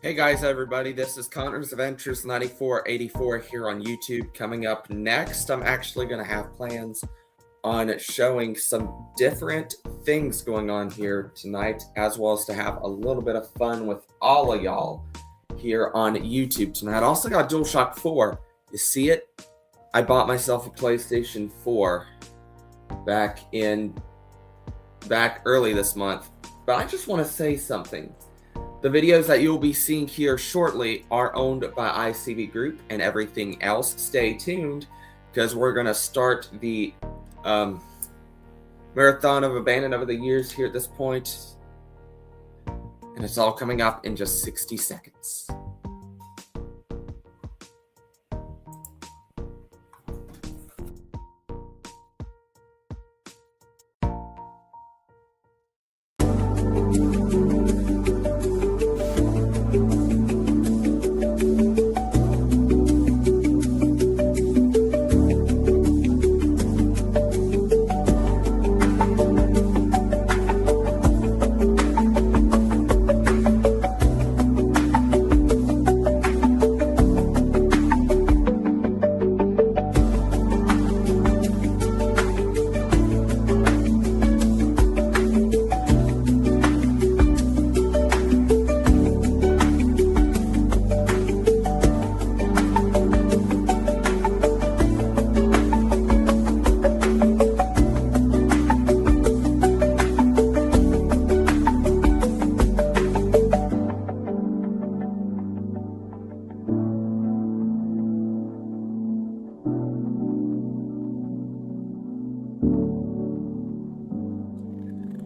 Hey guys, everybody, this is Connor's Adventures 9484 here on YouTube. Coming up next, I'm actually going to have plans on showing some different things going on here tonight, as well as to have a little bit of fun with all of y'all here on YouTube tonight. I also got DualShock 4. You see it? I bought myself a PlayStation 4 back early this month, but I just want to say something. The videos that you'll be seeing here shortly are owned by ICB Group, and everything else, stay tuned, because we're going to start the marathon of Abandoned Over the Years here at this point, and it's all coming up in just 60 seconds.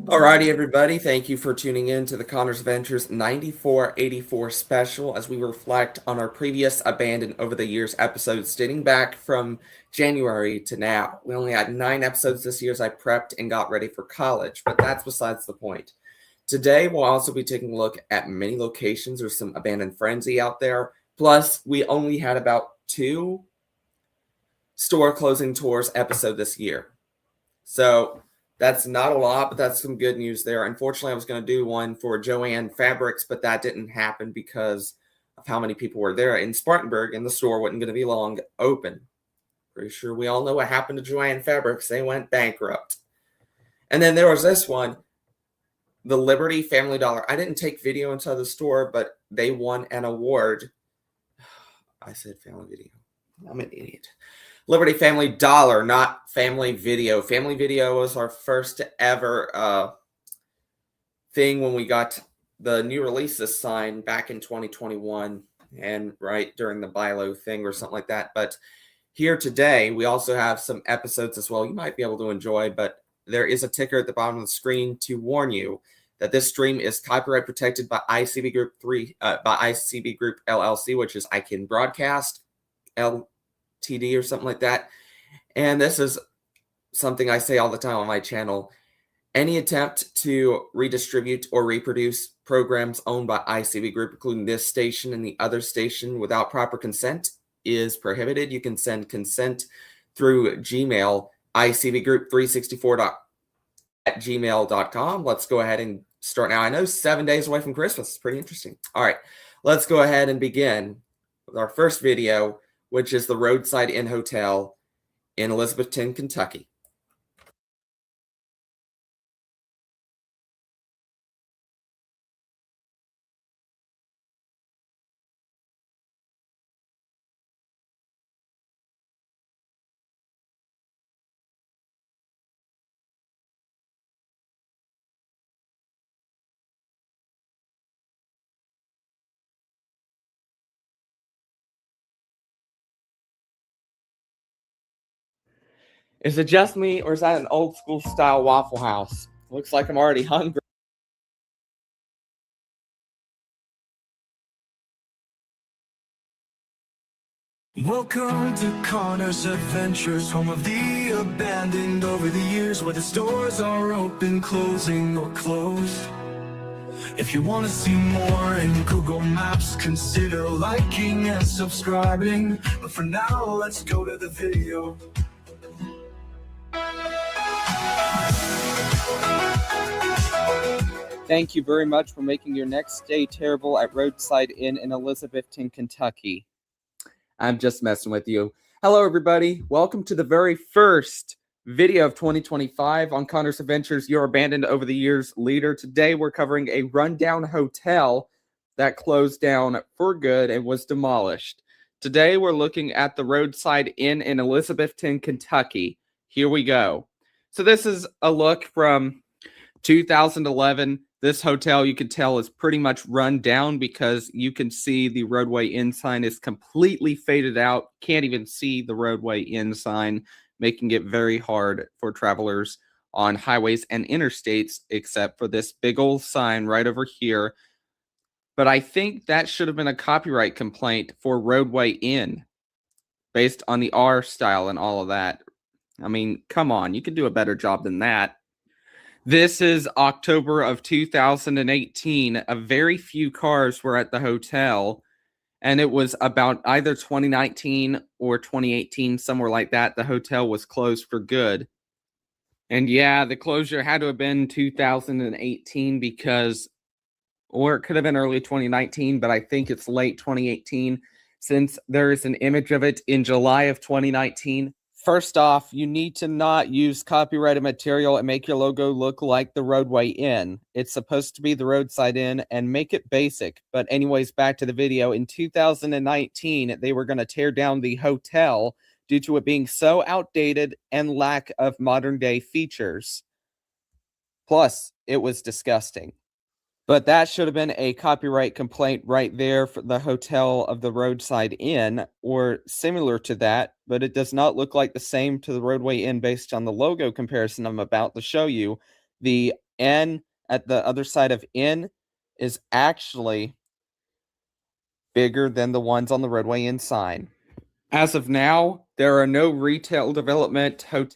Alrighty, everybody, thank you for tuning in to the Connor's Adventures 9484 special as we reflect on our previous Abandoned Over the Years episodes dating back from January to now. We only had 9 episodes this year as I prepped and got ready for college, but that's besides the point. Today, we'll also be taking a look at many locations. There's some abandoned frenzy out there. Plus, we only had about 2 store closing tours episode this year. So that's not a lot, but that's some good news there. Unfortunately, I was going to do one for Jo-Ann Fabrics, but that didn't happen because of how many people were there in Spartanburg, and the store wasn't going to be long open. Pretty sure we all know what happened to Jo-Ann Fabrics. They went bankrupt. And then there was this one, the Liberty Family Dollar. I didn't take video inside the store, but they won an award. I said Family Video. I'm an idiot. Liberty Family Dollar, not Family Video. Family Video was our first ever thing when we got the new releases signed back in 2021 and right during the BILO thing or something like that. But here today, we also have some episodes as well you might be able to enjoy, but there is a ticker at the bottom of the screen to warn you that this stream is copyright protected by ICB Group ICB Group LLC, which is I Can Broadcast LTD or something like that. And this is something I say all the time on my channel. Any attempt to redistribute or reproduce programs owned by ICB Group, including this station and the other station, without proper consent is prohibited. You can send consent through Gmail, icbgroup364@gmail.com. Let's go ahead and start now. I know 7 days away from Christmas. It's pretty interesting. All right, let's go ahead and begin with our first video, which is the Roadside Inn Hotel in Elizabethton, Kentucky. Is it just me, or is that an old school style Waffle House? Looks like I'm already hungry. Welcome to Connor's Adventures, home of the abandoned over the years, where the stores are open, closing, or closed. If you want to see more in Google Maps, consider liking and subscribing. But for now, let's go to the video. Thank you very much for making your next stay terrible at Roadside Inn in Elizabethton, Kentucky. I'm just messing with you. Hello, everybody. Welcome to the very first video of 2025 on Connor's Adventures, your abandoned over the years leader. Today, we're covering a rundown hotel that closed down for good and was demolished. Today, we're looking at the Roadside Inn in Elizabethton, Kentucky. Here we go. So this is a look from 2011. This hotel, you can tell, is pretty much run down because you can see the Roadway Inn sign is completely faded out. Can't even see the Roadway Inn sign, making it very hard for travelers on highways and interstates, except for this big old sign right over here. But I think that should have been a copyright complaint for Roadway Inn based on the R style and all of that. I mean, come on, you can do a better job than that. This is October of 2018. A very few cars were at the hotel, and it was about either 2019 or 2018, somewhere like that. The hotel was closed for good. And yeah, the closure had to have been 2018 because, or it could have been early 2019, but I think it's late 2018 since there is an image of it in July of 2019. First off, you need to not use copyrighted material and make your logo look like the Roadway Inn. It's supposed to be the Roadside Inn and make it basic. But anyways, back to the video. In 2019, they were going to tear down the hotel due to it being so outdated and lack of modern day features. Plus, it was disgusting. But that should have been a copyright complaint right there for the hotel of the Roadside Inn, or similar to that, but it does not look like the same to the Roadway Inn based on the logo comparison I'm about to show you. The N at the other side of Inn is actually bigger than the ones on the Roadway Inn sign. As of now, there are no retail development hotels.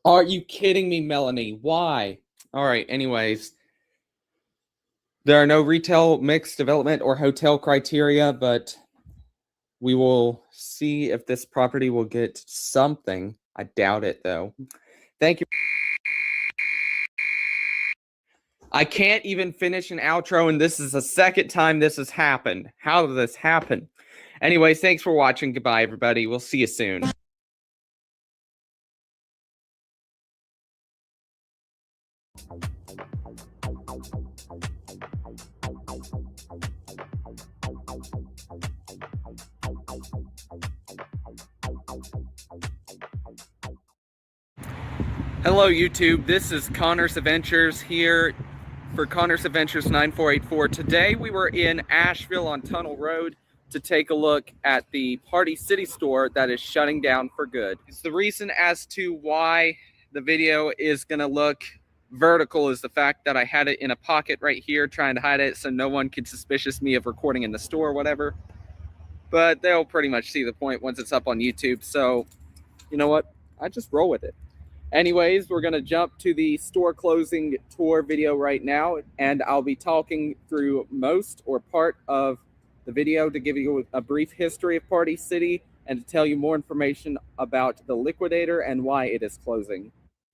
Are you kidding me, Melanie? Why? All right, anyways. There are no retail mixed development or hotel criteria, but we will see if this property will get something. I doubt it, though. Thank you. I can't even finish an outro, and this is the second time this has happened. How did this happen? Anyways, thanks for watching. Goodbye, everybody. We'll see you soon. Hello YouTube, this is Connor's Adventures here for Connor's Adventures 9484. Today we were in Asheville on Tunnel Road to take a look at the Party City store that is shutting down for good. It's the reason as to why the video is gonna look vertical is the fact that I had it in a pocket right here trying to hide it so no one could suspicious me of recording in the store or whatever. But they'll pretty much see the point once it's up on YouTube. So you know what? I just roll with it. Anyways, we're going to jump to the store closing tour video right now, and I'll be talking through most or part of the video to give you a brief history of Party City and to tell you more information about the liquidator and why it is closing.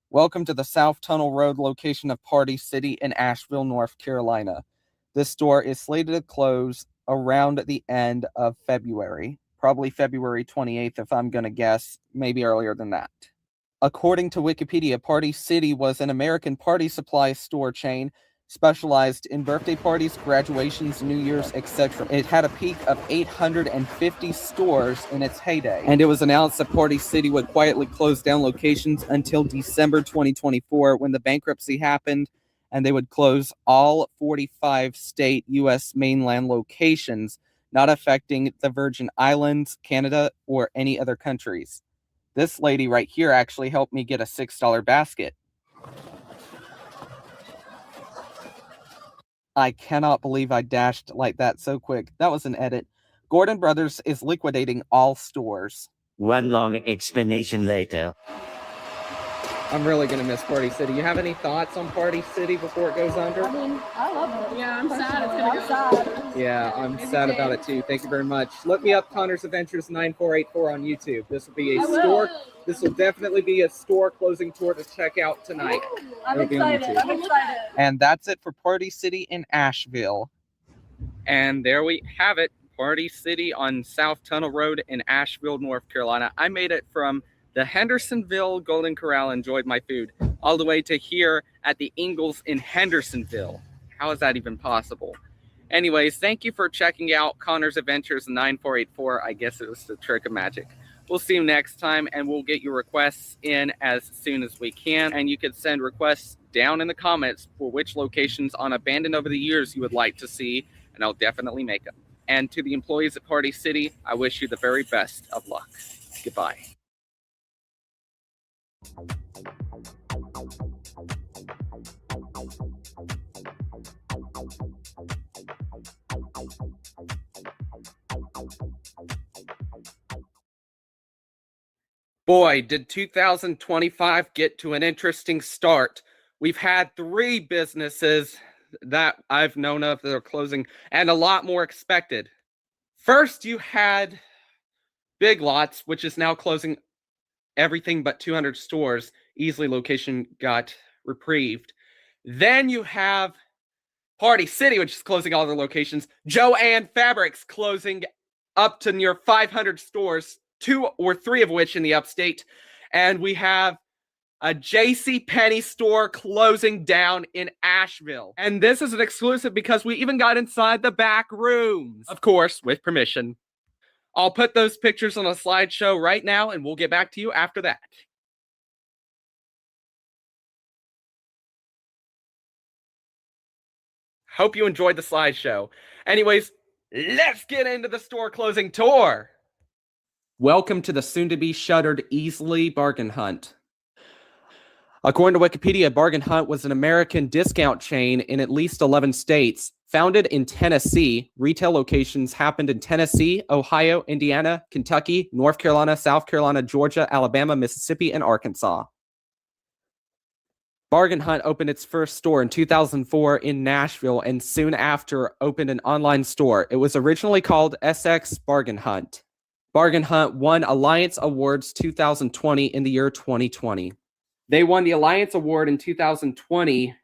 Welcome to the South Tunnel Road location of Party City in Asheville, North Carolina. This store is slated to close around the end of February, probably February 28th if I'm going to guess, maybe earlier than that. According to Wikipedia, Party City was an American party supply store chain specialized in birthday parties, graduations, New Year's, etc. It had a peak of 850 stores in its heyday, and it was announced that Party City would quietly close down locations until December 2024 when the bankruptcy happened, and they would close all 45 state U.S. mainland locations, not affecting the Virgin Islands, Canada, or any other countries. This lady right here actually helped me get a $6 basket. I cannot believe I dashed like that so quick. That was an edit. Gordon Brothers is liquidating all stores. One long explanation later. I'm really gonna miss Party City. You have any thoughts on Party City before it goes under? I mean, I love it. Yeah, I'm sad it's Personally, gonna I'm sad. Yeah, I'm Maybe sad same. about it too. Thank you very much. Look me up, Connor's Adventures 9484 on YouTube. This will be a I will. store. This will definitely be a store closing tour to check out tonight. I'm It'll be on excited. YouTube. I'm excited. And that's it for Party City in Asheville. And there we have it, Party City on South Tunnel Road in Asheville, North Carolina. I made it from the Hendersonville Golden Corral, enjoyed my food, all the way to here at the Ingalls in Hendersonville. How is that even possible? Anyways, thank you for checking out Connor's Adventures 9484. I guess it was the trick of magic. We'll see you next time, and we'll get your requests in as soon as we can. And you could send requests down in the comments for which locations on Abandoned Over the Years you would like to see, and I'll definitely make them. And to the employees at Party City, I wish you the very best of luck. Goodbye. Boy, did 2025 get to an interesting start. We've had 3 businesses that I've known of that are closing, and a lot more expected. First, you had Big Lots, which is now closing everything but 200 stores. Easily location got reprieved. Then you have Party City, which is closing all their locations. Joann Fabrics closing up to near 500 stores, 2 or 3 of which in the upstate. And we have a JCPenney store closing down in Asheville. And this is an exclusive because we even got inside the back rooms. Of course, with permission. I'll put those pictures on a slideshow right now, and we'll get back to you after that. Hope you enjoyed the slideshow. Anyways, let's get into the store closing tour. Welcome to the soon-to-be shuttered Easley Bargain Hunt. According to Wikipedia, Bargain Hunt was an American discount chain in at least 11 states. Founded in Tennessee, retail locations happened in Tennessee, Ohio, Indiana, Kentucky, North Carolina, South Carolina, Georgia, Alabama, Mississippi, and Arkansas. Bargain Hunt opened its first store in 2004 in Nashville and soon after opened an online store. It was originally called SX Bargain Hunt. Bargain Hunt won Alliance Awards 2020 in the year 2020. They won the Alliance Award in 2020,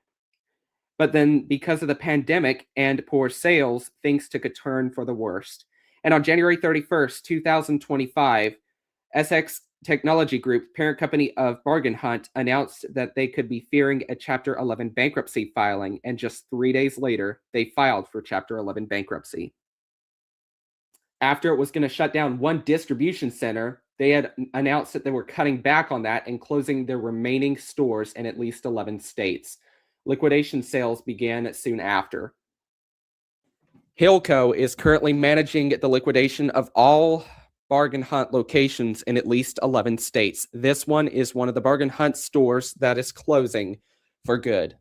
but then because of the pandemic and poor sales, things took a turn for the worst. And on January 31st, 2025, SX Technology Group, parent company of Bargain Hunt, announced that they could be fearing a Chapter 11 bankruptcy filing, and just 3 days later, they filed for Chapter 11 bankruptcy. After it was going to shut down one distribution center, they had announced that they were cutting back on that and closing their remaining stores in at least 11 states. Liquidation sales began soon after. Hilco is currently managing the liquidation of all Bargain Hunt locations in at least 11 states. This one is one of the Bargain Hunt stores that is closing for good.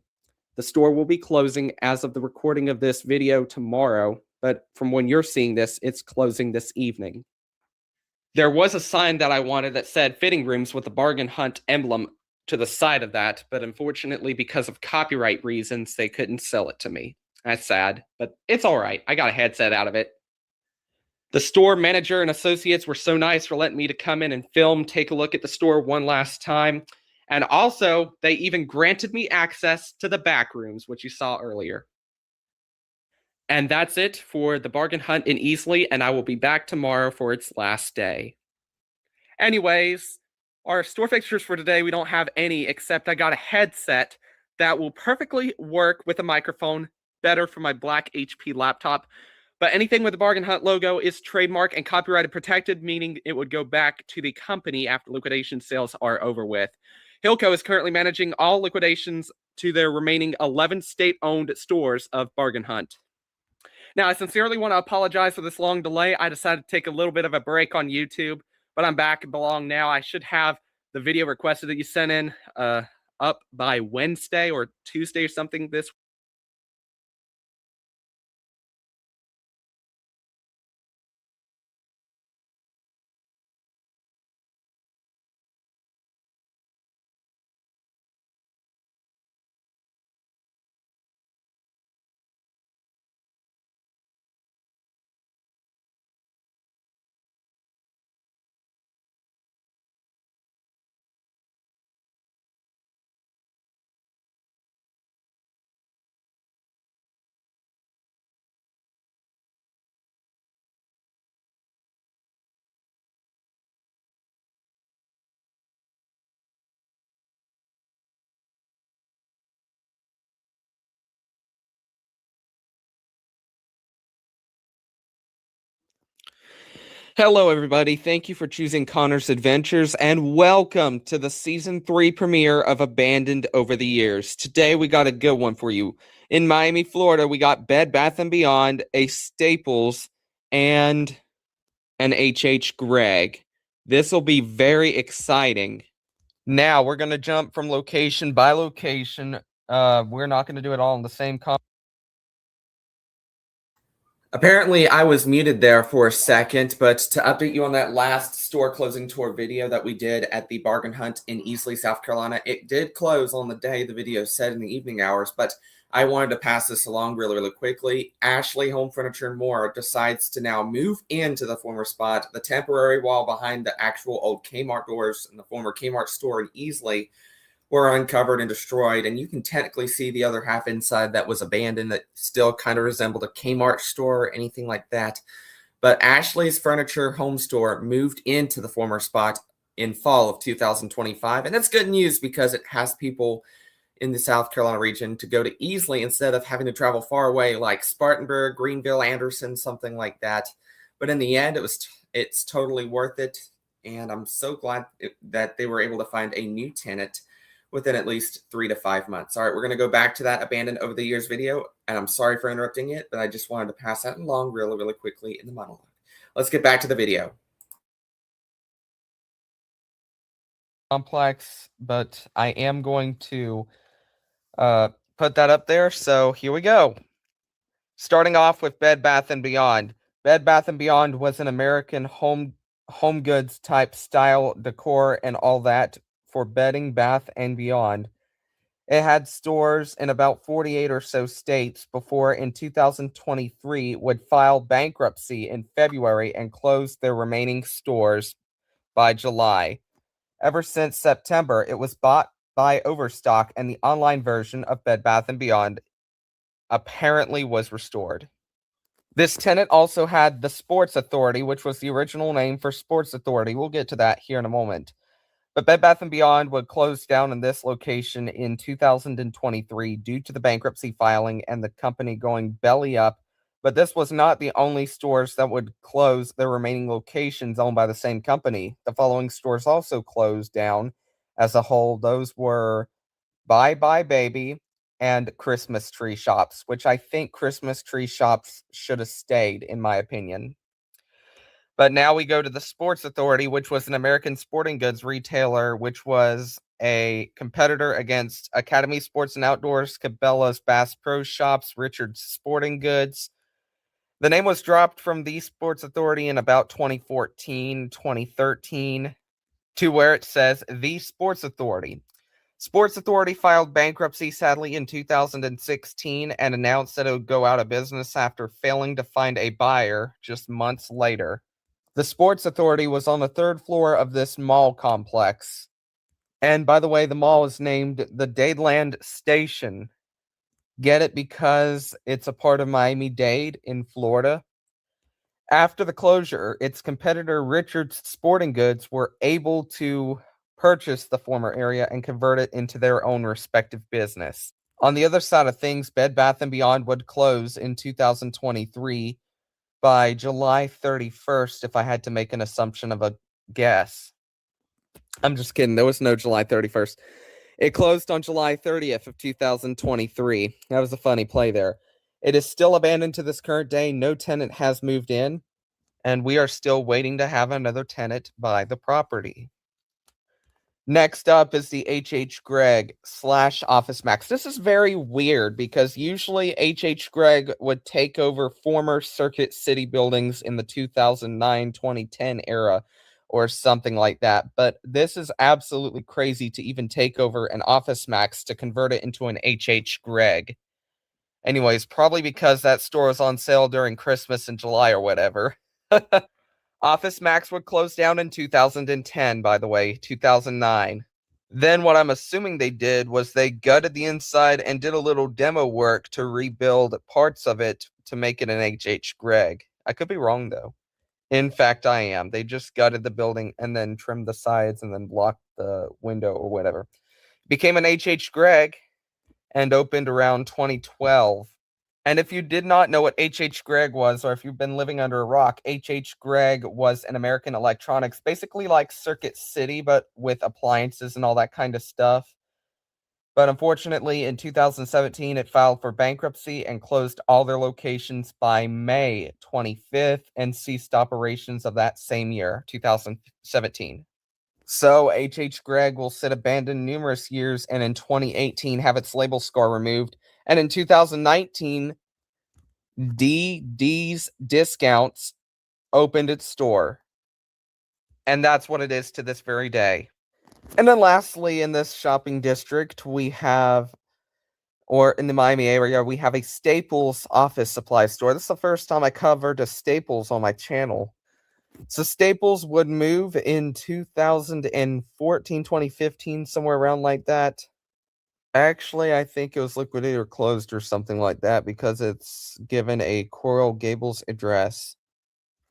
The store will be closing as of the recording of this video tomorrow, but from when you're seeing this, it's closing this evening. There was a sign that I wanted that said fitting rooms with the Bargain Hunt emblem to the side of that, but unfortunately, because of copyright reasons, they couldn't sell it to me. That's sad, but it's all right. I got a headset out of it. The store manager and associates were so nice for letting me to come in and film, take a look at the store one last time. And also, they even granted me access to the back rooms, which you saw earlier. And that's it for the Bargain Hunt in Easley, and I will be back tomorrow for its last day. Anyways, our store fixtures for today, we don't have any, except I got a headset that will perfectly work with a microphone, better for my black HP laptop. But anything with the Bargain Hunt logo is trademark and copyrighted protected, meaning it would go back to the company after liquidation sales are over with. Hilco is currently managing all liquidations to their remaining 11 state-owned stores of Bargain Hunt. Now, I sincerely want to apologize for this long delay. I decided to take a little bit of a break on YouTube, but I'm back and belong now. I should have the video requested that you sent in up by Wednesday or Tuesday or something this week. Hello, everybody. Thank you for choosing Connor's Adventures, and welcome to the Season 3 premiere of Abandoned Over the Years. Today, we got a good one for you. In Miami, Florida, we got Bed Bath & Beyond, a Staples, and an H.H. Gregg. This will be very exciting. Now, we're going to jump from location by location. We're not going to do it all in the same Apparently, I was muted there for a second, but to update you on that last store closing tour video that we did at the Bargain Hunt in Easley, South Carolina, it did close on the day the video said in the evening hours, but I wanted to pass this along really, really quickly. Ashley Home Furniture and More decides to now move into the former spot. The temporary wall behind the actual old Kmart doors in the former Kmart store in Easley were uncovered and destroyed, and you can technically see the other half inside that was abandoned that still kind of resembled a Kmart store or anything like that. But Ashley's Furniture Home Store moved into the former spot in fall of 2025, and that's good news because it has people in the South Carolina region to go to Easley instead of having to travel far away like Spartanburg, Greenville, Anderson, something like that. But in the end, it's totally worth it, and I'm so glad that they were able to find a new tenant within at least 3 to 5 months. All right, we're going to go back to that Abandoned Over the Years video, and I'm sorry for interrupting it, but I just wanted to pass that along really, really quickly in the monologue. Let's get back to the video. complex, but I am going to put that up there. So here we go. Starting off with Bed Bath & Beyond. Bed Bath & Beyond was an American home goods type style decor and all that for bedding, bath, and beyond. It had stores in about 48 or so states before in 2023 would file bankruptcy in February and close their remaining stores by July. Ever since September, it was bought by Overstock, and the online version of Bed Bath & Beyond apparently was restored. This tenant also had the Sports Authority, which was the original name for Sports Authority. We'll get to that here in a moment. But Bed Bath & Beyond would close down in this location in 2023 due to the bankruptcy filing and the company going belly up. But this was not the only stores that would close their remaining locations owned by the same company. The following stores also closed down as a whole. Those were Bye Bye Baby and Christmas Tree Shops, which I think Christmas Tree Shops should have stayed, in my opinion. But now we go to the Sports Authority, which was an American sporting goods retailer, which was a competitor against Academy Sports and Outdoors, Cabela's Bass Pro Shops, Richard's Sporting Goods. The name was dropped from the Sports Authority in about 2014, 2013, to where it says the Sports Authority. Sports Authority filed bankruptcy, sadly, in 2016 and announced that it would go out of business after failing to find a buyer just months later. The Sports Authority was on the third floor of this mall complex. And by the way, the mall is named the Dadeland Station. Get it because it's a part of Miami-Dade in Florida. After the closure, its competitor Richard's Sporting Goods were able to purchase the former area and convert it into their own respective business. On the other side of things, Bed Bath & Beyond would close in 2023 by July 31st, if I had to make an assumption of a guess. I'm just kidding. There was no July 31st. It closed on July 30th of 2023. That was a funny play there. It is still abandoned to this current day. No tenant has moved in, and we are still waiting to have another tenant buy the property. Next up is the H.H. Gregg / Office Max. This is very weird because usually H.H. Gregg would take over former Circuit City buildings in the 2009-2010 era or something like that. But this is absolutely crazy to even take over an Office Max to convert it into an H.H. Gregg. Anyways, probably because that store was on sale during Christmas in July or whatever. Office Max would close down in 2010, by the way, 2009. Then what I'm assuming they did was they gutted the inside and did a little demo work to rebuild parts of it to make it an H.H. Gregg. I could be wrong, though. In fact, I am. They just gutted the building and then trimmed the sides and then blocked the window or whatever. Became an H.H. Gregg and opened around 2012. And if you did not know what H.H. Gregg was, or if you've been living under a rock, H.H. Gregg was an American Electronics, basically like Circuit City, but with appliances and all that kind of stuff. But unfortunately, in 2017, it filed for bankruptcy and closed all their locations by May 25th and ceased operations of that same year, 2017. So H.H. Gregg will sit abandoned numerous years and in 2018 have its label score removed. And in 2019, DD's Discounts opened its store. And that's what it is to this very day. And then lastly, in this shopping district, we have, or in the Miami area, we have a Staples office supply store. This is the first time I covered a Staples on my channel. So Staples would move in 2014, 2015, somewhere around like that. Actually, I think it was liquidated or closed or something like that because it's given a Coral Gables address.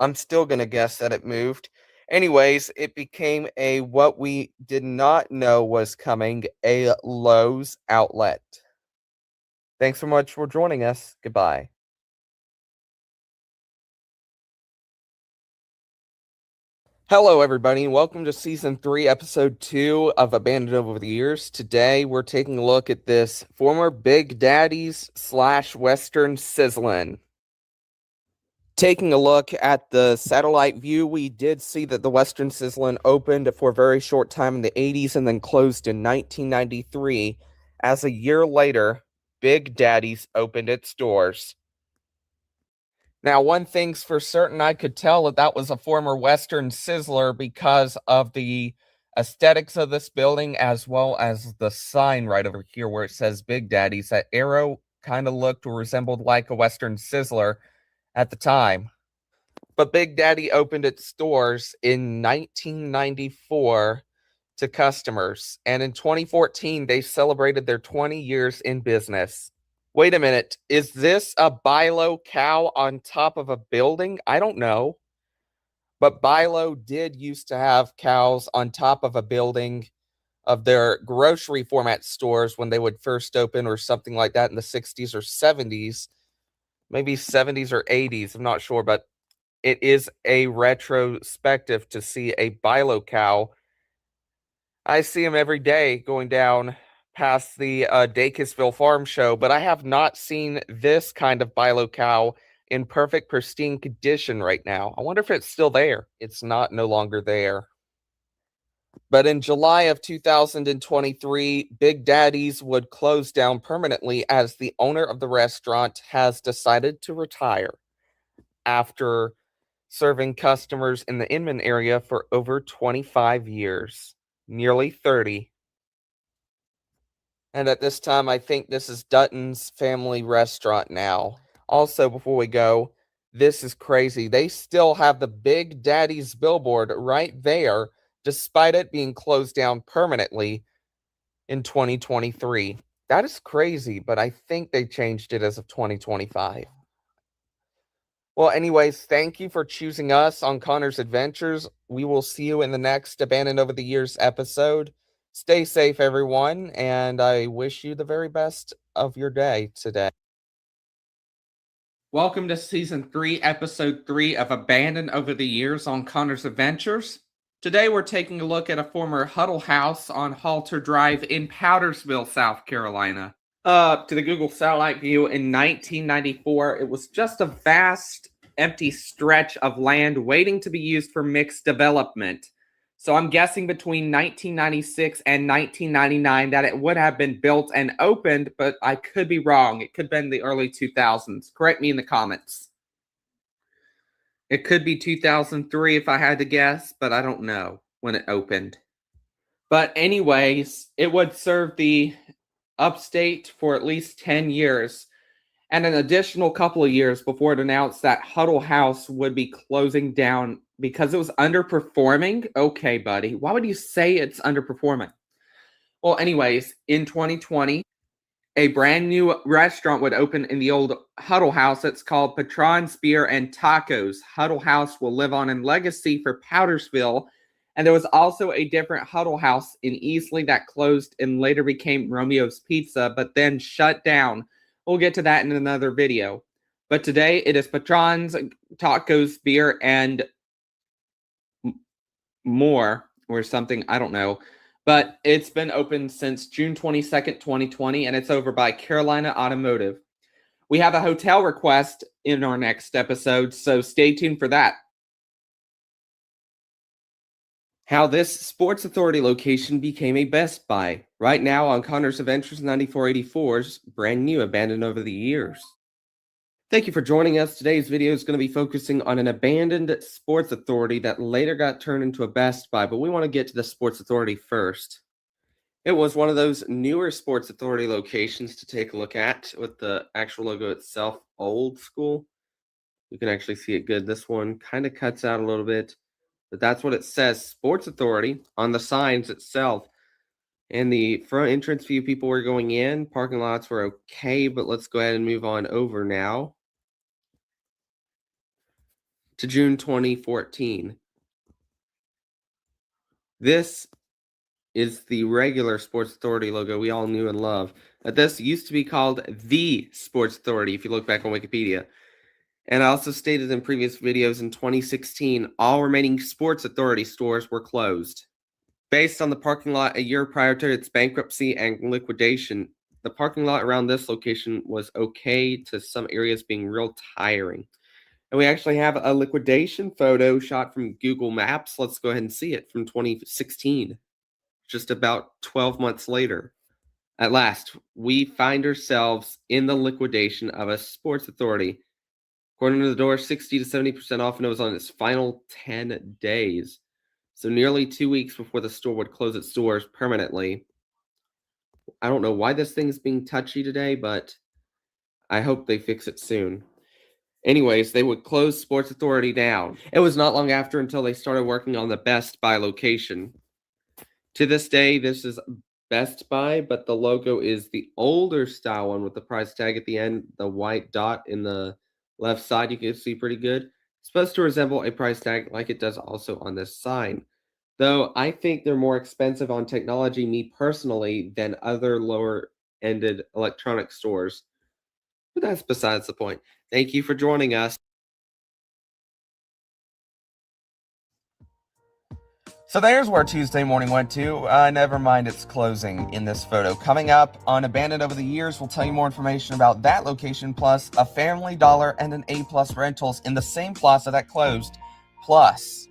I'm still going to guess that it moved. Anyways, it became a what we did not know was coming, a Lowe's outlet. Thanks so much for joining us. Goodbye. Hello, everybody, and welcome to Season 3, Episode 2 of Abandoned Over the Years. Today, we're taking a look at this former Big Daddy's / Western Sizzlin'. Taking a look at the satellite view, we did see that the Western Sizzlin' opened for a very short time in the 80s and then closed in 1993. As a year later, Big Daddy's opened its doors. Now, one thing's for certain, I could tell that was a former Western Sizzler because of the aesthetics of this building, as well as the sign right over here where it says Big Daddy's. That arrow kind of looked or resembled like a Western Sizzler at the time. But Big Daddy opened its doors in 1994 to customers, and in 2014, they celebrated their 20 years in business. Wait a minute, is this a Bilo cow on top of a building? I don't know. But Bilo did used to have cows on top of a building of their grocery format stores when they would first open or something like that in the 60s or 70s. Maybe 70s or 80s, I'm not sure, but it is a retrospective to see a Bilo cow. I see them every day going down past the Dacusville Farm Show, but I have not seen this kind of Bilo cow in perfect, pristine condition right now. I wonder if it's still there. It's not, no longer there. But in July of 2023, Big Daddy's would close down permanently as the owner of the restaurant has decided to retire after serving customers in the Inman area for over 25 years, nearly 30. And at this time, I think this is Dutton's family restaurant now. Also, before we go, this is crazy. They still have the Big Daddy's billboard right there, despite it being closed down permanently in 2023. That is crazy, but I think they changed it as of 2025. Well, anyways, thank you for choosing us on Connor's Adventures. We will see you in the next Abandoned Over the Years episode. Stay safe, everyone, and I wish you the very best of your day today. Welcome to Season 3, Episode 3 of Abandoned Over the Years on Connor's Adventures. Today we're taking a look at a former Huddle House on Halter Drive in Powdersville, South Carolina. To the Google satellite view in 1994, it was just a vast, empty stretch of land waiting to be used for mixed development. So I'm guessing between 1996 and 1999 that it would have been built and opened, but I could be wrong. It could have been the early 2000s. Correct me in the comments. It could be 2003 if I had to guess, but I don't know when it opened. But anyways, it would serve the upstate for at least 10 years and an additional couple of years before it announced that Huddle House would be closing down because it was underperforming. Okay, buddy, why would you say it's underperforming? Well, anyways, in 2020, a brand new restaurant would open in the old Huddle House. It's called Patron's Beer and Tacos. Huddle House will live on in legacy for Powdersville. And there was also a different Huddle House in Easley that closed and later became Romeo's Pizza, but then shut down We'll get to that in another video. But today it is Patrons, tacos, beer, and more, or something, I don't know. But it's been open since June 22nd, 2020, and it's over by Carolina Automotive. We have a hotel request in our next episode, so stay tuned for that. How this Sports Authority location became a Best Buy, right now on Connors Adventures 9484's brand new Abandoned Over the Years. Thank you for joining us. Today's video is going to be focusing on an abandoned Sports Authority that later got turned into a Best Buy, but we want to get to the Sports Authority first. It was one of those newer Sports Authority locations to take a look at with the actual logo itself, old school. You can actually see it good. This one kind of cuts out a little bit, but that's what it says, Sports Authority, on the signs itself. And the front entrance view, people were going in. Parking lots were okay, but let's go ahead and move on over now to June 2014. This is the regular Sports Authority logo we all knew and love. This used to be called the Sports Authority, if you look back on Wikipedia. And I also stated in previous videos, in 2016, all remaining Sports Authority stores were closed. Based on the parking lot a year prior to its bankruptcy and liquidation, the parking lot around this location was okay to some areas being real tiring. And we actually have a liquidation photo shot from Google Maps. Let's go ahead and see it from 2016, just about 12 months later. At last, we find ourselves in the liquidation of a Sports Authority. According to the door, 60 to 70% off, and it was on its final 10 days. So nearly 2 weeks before the store would close its doors permanently. I don't know why this thing is being touchy today, but I hope they fix it soon. Anyways, they would close Sports Authority down. It was not long after until they started working on the Best Buy location. To this day, this is Best Buy, but the logo is the older style one with the price tag at the end, the white dot in the left side, you can see pretty good. It's supposed to resemble a price tag like it does also on this sign. Though I think they're more expensive on technology, me personally, than other lower-ended electronic stores. But that's besides the point. Thank you for joining us. So there's where Tuesday morning went to. Never mind its closing in this photo. Coming up on Abandoned Over the Years, we'll tell you more information about that location, plus a Family Dollar and an A+ Rentals in the same plaza that closed. Plus,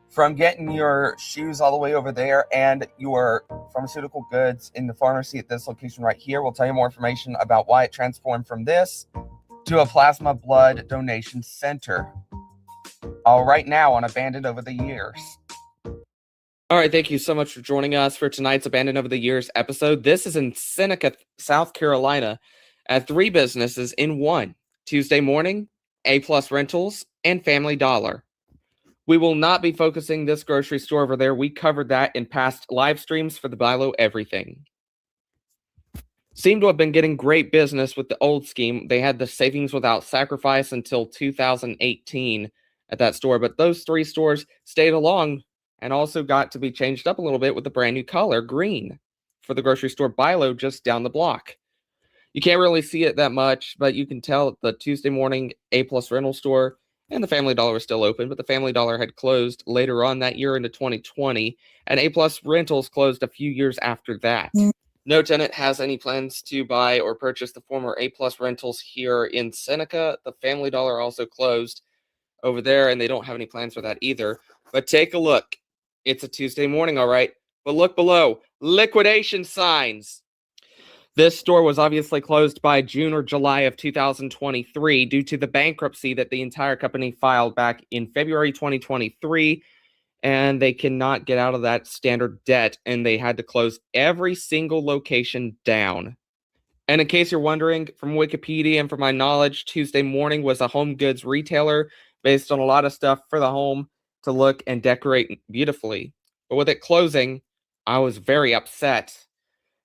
from getting your shoes all the way over there and your pharmaceutical goods in the pharmacy at this location right here, we'll tell you more information about why it transformed from this to a plasma blood donation center. All right now on Abandoned Over the Years. All right, thank you so much for joining us for tonight's Abandoned Over the Years episode. This is in Seneca, South Carolina, at 3 businesses in one. Tuesday morning, A+ Rentals, and Family Dollar. We will not be focusing this grocery store over there. We covered that in past live streams for the Buy Low Everything. Seem to have been getting great business with the old scheme. They had the savings without sacrifice until 2018 at that store, but those 3 stores stayed along and also got to be changed up a little bit with the brand new color, green, for the grocery store Buy Low just down the block. You can't really see it that much, but you can tell the Tuesday morning A+ rental store and the Family Dollar was still open, but the Family Dollar had closed later on that year into 2020, and A+ Rentals closed a few years after that. No tenant has any plans to buy or purchase the former A+ Rentals here in Seneca. The Family Dollar also closed over there, and they don't have any plans for that either. But take a look. It's a Tuesday morning, all right. But look below. Liquidation signs. This store was obviously closed by June or July of 2023 due to the bankruptcy that the entire company filed back in February 2023. And they cannot get out of that standard debt, and they had to close every single location down. And in case you're wondering, from Wikipedia and from my knowledge, Tuesday morning was a home goods retailer based on a lot of stuff for the home to look and decorate beautifully. But with it closing, I was very upset.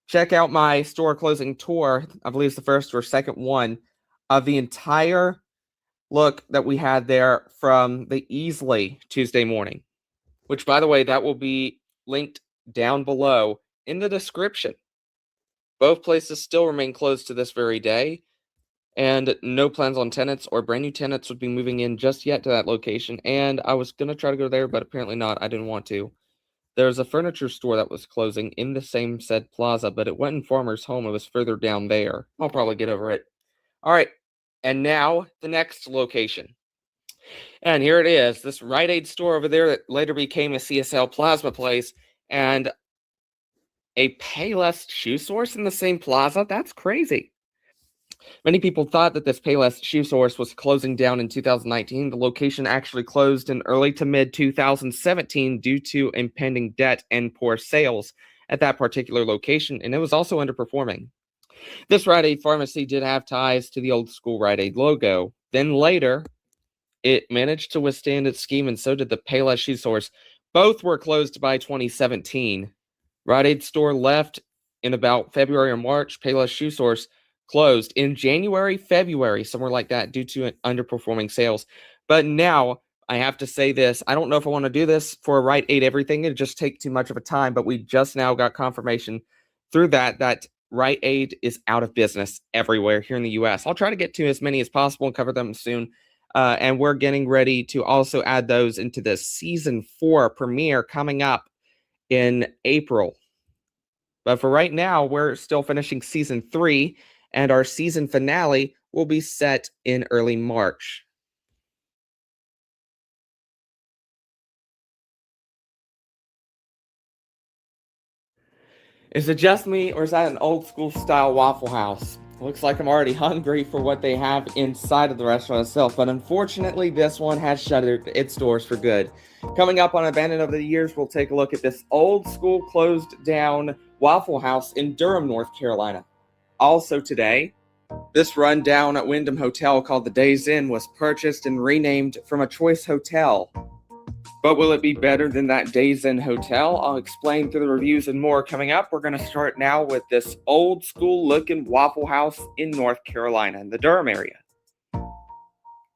Check out my store closing tour, I believe it's the first or second one, of the entire look that we had there from the Easley Tuesday morning. Which, by the way, that will be linked down below in the description. Both places still remain closed to this very day, and no plans on tenants or brand new tenants would be moving in just yet to that location. And I was going to try to go there, but apparently not. I didn't want to. There's a furniture store that was closing in the same said plaza, but it wasn't Farmer's Home. It was further down there. I'll probably get over it. All right. And now the next location. And here it is, this Rite Aid store over there that later became a CSL Plasma place, and a Payless shoe source in the same plaza? That's crazy. Many people thought that this Payless shoe source was closing down in 2019. The location actually closed in early to mid 2017 due to impending debt and poor sales at that particular location, and it was also underperforming. This Rite Aid pharmacy did have ties to the old school Rite Aid logo. Then later, it managed to withstand its scheme, and so did the Payless shoe source. Both were closed by 2017. Rite Aid store left in about February or March. Payless shoe source closed in January, February, somewhere like that, due to underperforming sales. But now I have to say this. I don't know if I want to do this for a Rite Aid everything. It'd just take too much of a time. But we just now got confirmation through that Rite Aid is out of business everywhere here in the U.S. I'll try to get to as many as possible and cover them soon. And we're getting ready to also add those into the season 4 premiere coming up in April. But for right now, we're still finishing season 3, and our season finale will be set in early March. Is it just me, or is that an old school style Waffle House? Looks like I'm already hungry for what they have inside of the restaurant itself, but unfortunately this one has shuttered its doors for good. Coming up on Abandoned Over the Years, we'll take a look at this old school closed down Waffle House in Durham, North Carolina. Also today, this rundown at Wyndham Hotel called the Days Inn was purchased and renamed from a Choice Hotel. But will it be better than that Days Inn hotel? I'll explain through the reviews and more coming up. We're going to start now with this old school looking Waffle House in North Carolina, in the Durham area.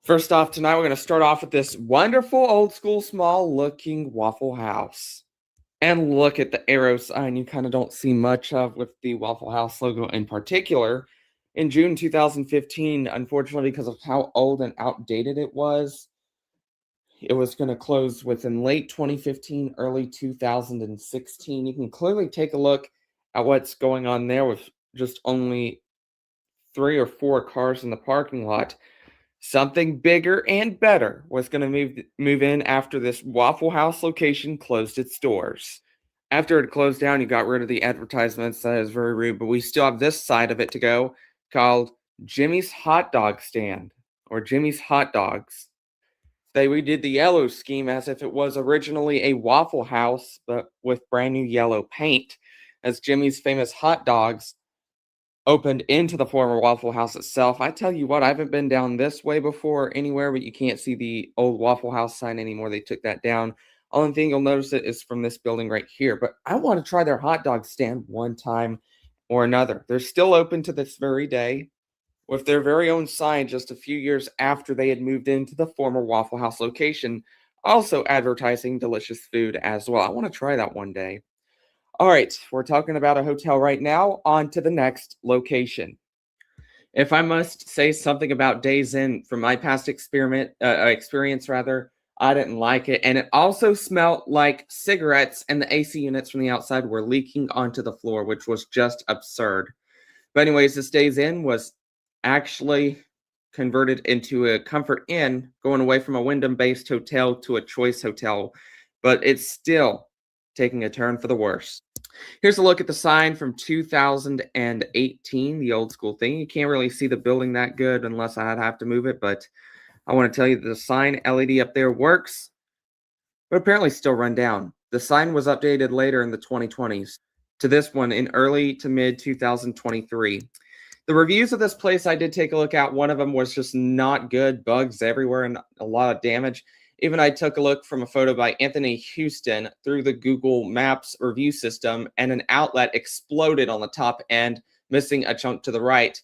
First off, tonight we're going to start off with this wonderful old school small looking Waffle House. And look at the arrow sign you kind of don't see much of with the Waffle House logo in particular. In June 2015, unfortunately, because of how old and outdated it was going to close within late 2015, early 2016. You can clearly take a look at what's going on there with just only 3 or 4 cars in the parking lot. Something bigger and better was going to move in after this Waffle House location closed its doors. After it closed down, you got rid of the advertisements. That is very rude, but we still have this side of it to go, called Jimmy's Hot Dog Stand, or Jimmy's Hot Dogs. They redid the yellow scheme as if it was originally a Waffle House, but with brand new yellow paint, as Jimmy's famous hot dogs opened into the former Waffle House itself. I tell you what, I haven't been down this way before anywhere, but you can't see the old Waffle House sign anymore. They took that down. Only thing you'll notice it is from this building right here, but I want to try their hot dog stand one time or another. They're still open to this very day, with their very own sign just a few years after they had moved into the former Waffle House location, also advertising delicious food as well. I want to try that one day. All right, we're talking about a hotel right now. On to the next location. If I must say something about Days Inn from my past experience, I didn't like it. And it also smelled like cigarettes, and the AC units from the outside were leaking onto the floor, which was just absurd. But anyways, this Days Inn was actually converted into a Comfort Inn, going away from a Wyndham-based hotel to a Choice Hotel, but it's still taking a turn for the worse. Here's a look at the sign from 2018, the old school thing. You can't really see the building that good unless I'd have to move it, but I want to tell you that the sign LED up there works, but apparently still run down. The sign was updated later in the 2020s to this one in early to mid 2023. The reviews of this place I did take a look at. One of them was just not good, bugs everywhere and a lot of damage. Even I took a look from a photo by Anthony Houston through the Google Maps review system, and an outlet exploded on the top end, missing a chunk to the right.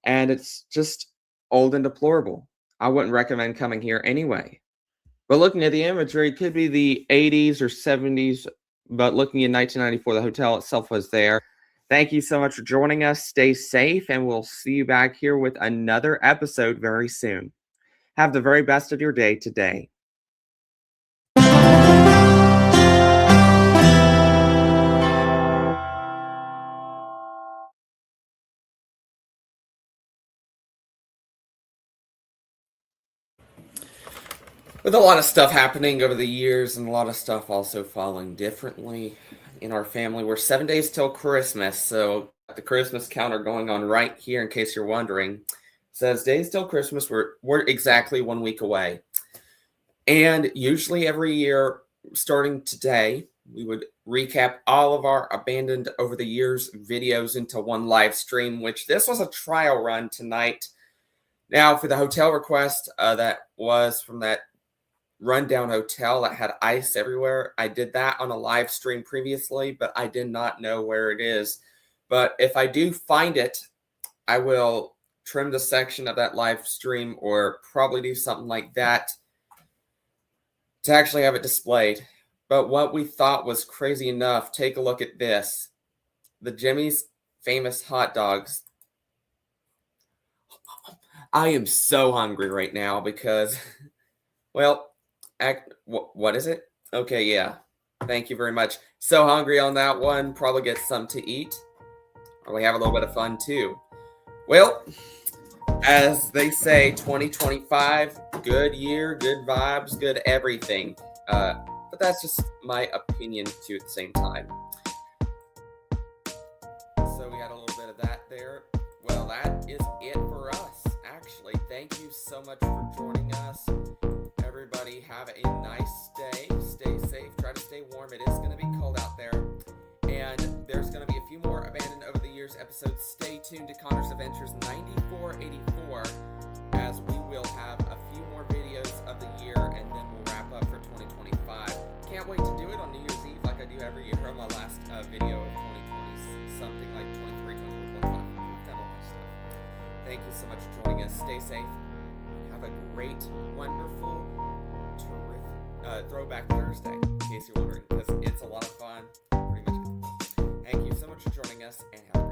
And it's just old and deplorable. I wouldn't recommend coming here anyway. But looking at the imagery, it could be the 80s or 70s, but looking in 1994, the hotel itself was there. Thank you so much for joining us. Stay safe, and we'll see you back here with another episode very soon. Have the very best of your day today. With a lot of stuff happening over the years and a lot of stuff also falling differently in our family, we're 7 days till Christmas. So the Christmas counter going on right here in case you're wondering. It says days till Christmas, we're exactly 1 week away. And usually every year, starting today, we would recap all of our abandoned over the years videos into one live stream, which this was a trial run tonight. Now for the hotel request that was from that rundown hotel that had ice everywhere, I did that on a live stream previously, but I did not know where it is. But if I do find it, I will trim the section of that live stream or probably do something like that to actually have it displayed. But what we thought was crazy enough, take a look at this. The Jimmy's famous hot dogs. I am so hungry right now because, well, what is it? Okay, yeah. Thank you very much. So hungry on that one. Probably get some to eat. Probably have a little bit of fun too. Well, as they say, 2025, good year, good vibes, good everything. But that's just my opinion too at the same time. So we had a little bit of that there. Well, that is it for us, actually. Thank you so much for joining us. Everybody have a nice day. Stay safe. Try to stay warm. It is going to be cold out there. And there's going to be a few more Abandoned Over the Years episodes. Stay tuned to Connor's Adventures 9484 as we will have a few more videos of the year and then we'll wrap up for 2025. Can't wait to do it on New Year's Eve like I do every year on my last video of 2020, something like 23, 24, 25. We've done a lot of stuff. Thank you so much for joining us. Stay safe. Have a great, wonderful, terrific Throwback Thursday, in case you're wondering, because it's a lot of fun. Pretty much. Thank you so much for joining us, and have a